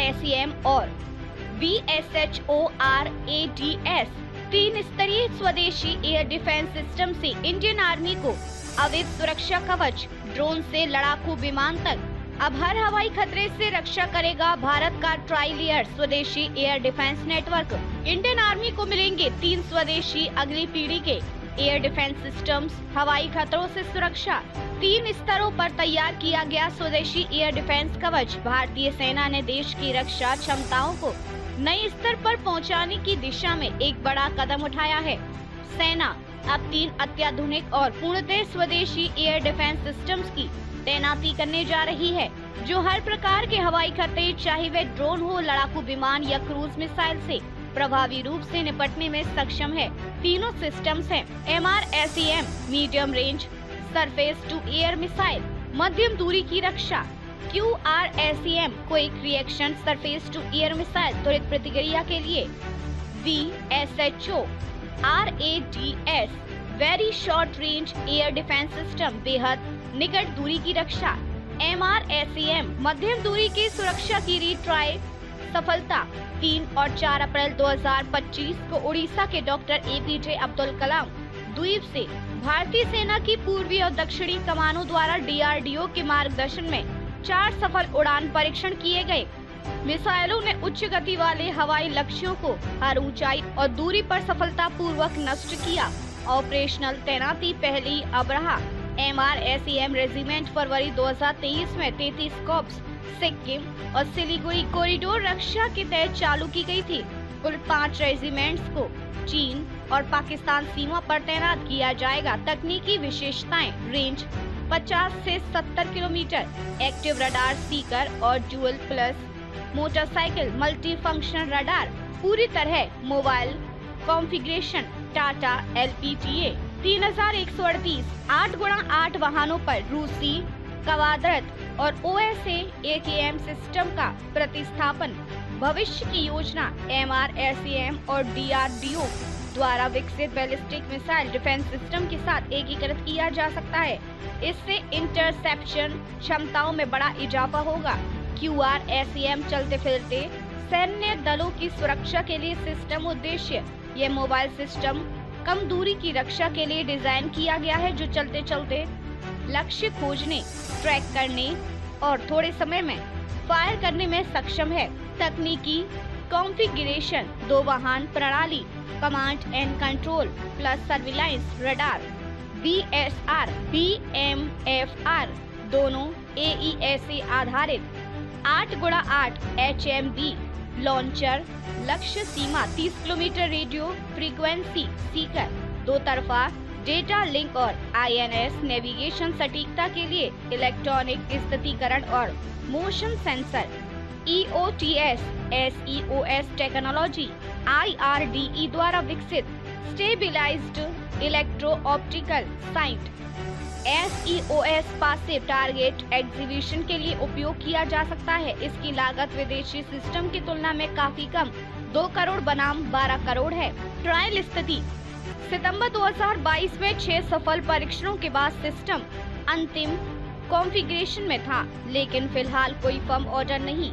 MRSAM और VSHORADS 3 स्तरीय स्वदेशी एयर डिफेंस सिस्टम से इंडियन आर्मी को अवैध सुरक्षा कवच, ड्रोन से लड़ाकू विमान तक अब हर हवाई खतरे से रक्षा करेगा भारत का ट्राई लेयर स्वदेशी air defence network. Indian army को मिलेंगे 3 स्वदेशी अगली पीढ़ी के एयर डिफेंस सिस्टम्स। हवाई खतरों से सुरक्षा 3 स्तरों पर तैयार किया गया स्वदेशी एयर डिफेंस कवच भारतीय सेना ने देश की रक्षा क्षमताओं को नए स्तर पर पहुंचाने की दिशा में एक बड़ा कदम उठाया है। सेना अब 3 अत्याधुनिक और पूर्णतः स्वदेशी एयर डिफेंस सिस्टम्स की तैनाती करने जा रही है, जो हर प्रकार के हवाई खतरे, चाहे वे ड्रोन हो, लड़ाकू विमान या क्रूज मिसाइल से प्रभावी रूप से निपटने में सक्षम है। तीनों सिस्टम्स हैं MRSAM medium range surface to air missile, मध्यम दूरी की रक्षा, QRSAM quick reaction surface to air missile त्वरित प्रतिक्रिया के लिए, VSHORADS very short range air defence system बेहद निकट दूरी की रक्षा, MRSAM मध्यम दूरी की सुरक्षा की रीट्राई सफलता। 3 और 4 अप्रैल 2025 को उड़ीसा के डॉक्टर APJ अब्दुल कलाम द्वीप से भारतीय सेना की पूर्वी और दक्षिणी कमानों द्वारा DRDO के मार्गदर्शन में 4 सफल उड़ान परीक्षण किए गए। मिसाइलों ने उच्च गति वाले हवाई लक्ष्यों को हर ऊंचाई और दूरी पर सफलतापूर्वक नष्ट किया। ऑपरेशनल तैनाती पहली अबरहा MRSAM रेजिमेंट फरवरी 2023 में 33 कॉर्प्स सिक्किम और सिलीगुड़ी कॉरिडोर रक्षा के तहत चालू की गई थी। कुल 5 रेजिमेंट्स को चीन और पाकिस्तान सीमा पर तैनात किया जाएगा। तकनीकी विशेषताएं रेंज 50 से 70 किलोमीटर, एक्टिव रडार सीकर और dual plus motorcycle multi function radar, पूरी तरह mobile configuration Tata LPTA 3138 8x8 वाहनों पर रूसी कवादरत और OSA AKM सिस्टम का प्रतिस्थापन। भविष्य की योजना MRSAM और DRDO द्वारा विकसित बैलिस्टिक मिसाइल डिफेंस सिस्टम के साथ एकीकृत किया जा सकता है। इससे इंटरसेप्शन क्षमताओं में बड़ा इजाफा होगा। QRSAM चलते फिरते सैन्य दलों की सुरक्षा के लिए सिस्टम उद्देश्य। यह मोबाइल सिस्टम कम दूरी की रक्षा के लिए डिजाइन किया गया है, जो चलते चलते लक्ष्य खोजने, ट्रैक करने और थोड़े समय में फायर करने में सक्षम है। तकनीकी कॉन्फ़िगरेशन 2 वाहन प्रणाली, command and control plus surveillance radar, BSR BMFR दोनों AESA आधारित 8x8 HMB लॉन्चर, लक्ष्य सीमा 30 किलोमीटर, रेडियो फ्रीक्वेंसी सीकर, 2 तरफा डेटा लिंक और INS नेविगेशन, सटीकता के लिए इलेक्ट्रॉनिक स्थितीकरण और motion sensor, EOTS SEOS technology IRDE द्वारा विकसित stabilised electro optical site. SEOS passive target execution के लिए उपयोग किया जा सकता है। इसकी लागत विदेशी सिस्टम की तुलना में काफी कम 2 करोड़ बनाम 12 करोड़ है। ट्रायल स्थिति सितंबर 2022 में 6 सफल परीक्षणों के बाद सिस्टम अंतिम कॉन्फ़िगरेशन में था, लेकिन फिलहाल कोई फर्म ऑर्डर नहीं।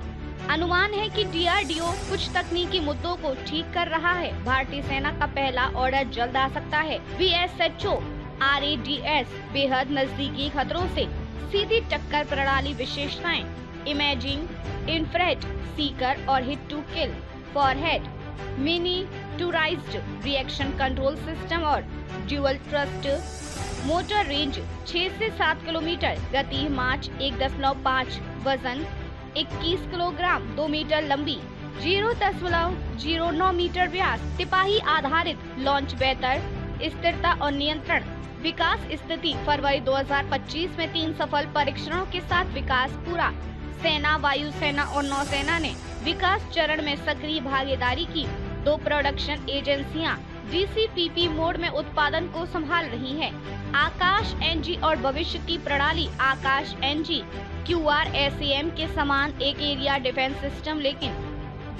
अनुमान है कि DRDO कुछ तकनीकी मुद्दों को ठीक कर रहा है। भारतीय सेना का पहला ऑर्डर जल्द आ सकता है। VSHORADS बेहद नजदीकी खतरों से सीधी टक्कर प्रणाली विशेषताएं, इमेजिंग, इंफ्रारेड सीकर और hit to kill, forehead miniaturised reaction control system और ड्यूअल थ्रस्ट मोटर, रेंज 6 से 7 किलोमीटर, गति मार्च 1.5, वजन 21 किलोग्राम, 2 मीटर लंबी, 0.09 मीटर व्यास, तिपाही आधारित लॉन्च, बेहतर स्थिरता और नियंत्रण। विकास स्थिति फरवरी 2025 में 3 सफल परीक्षणों के साथ विकास पूरा। सेना, वायुसेना और नौसेना ने विकास चरण में सक्रिय भागीदारी की। 2 प्रोडक्शन एजेंसियां DCPP मोड में उत्पादन को संभाल रही हैं। आकाश NG और भविष्य की प्रणाली आकाश NG QRSAM के समान एक एरिया डिफेंस सिस्टम, लेकिन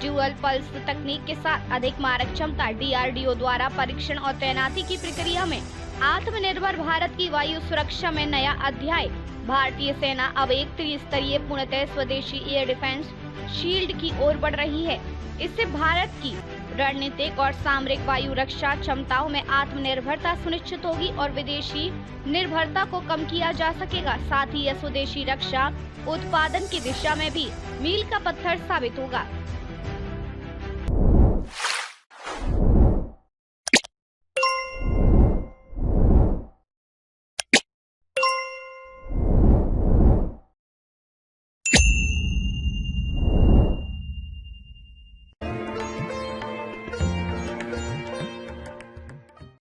ड्यूअल पल्स तकनीक के साथ अधिक मारक क्षमता। DRDO द्वारा परीक्षण और तैनाती की प्रक्रिया में आत्मनिर्भर भारत की वायु सुरक्षा में नया अध्याय। भारतीय सेना अब एक त्रिस्तरीय पूर्णतः स्वदेशी एयर डिफेंस शील्ड की ओर बढ़ रही है। इससे भारत की रणनीतिक और सामरिक वायु रक्षा क्षमताओं में आत्मनिर्भरता सुनिश्चित होगी और विदेशी निर्भरता को कम किया जा सकेगा। साथ ही यह स्वदेशी रक्षा उत्पादन की दिशा में भी मील का पत्थर साबित होगा।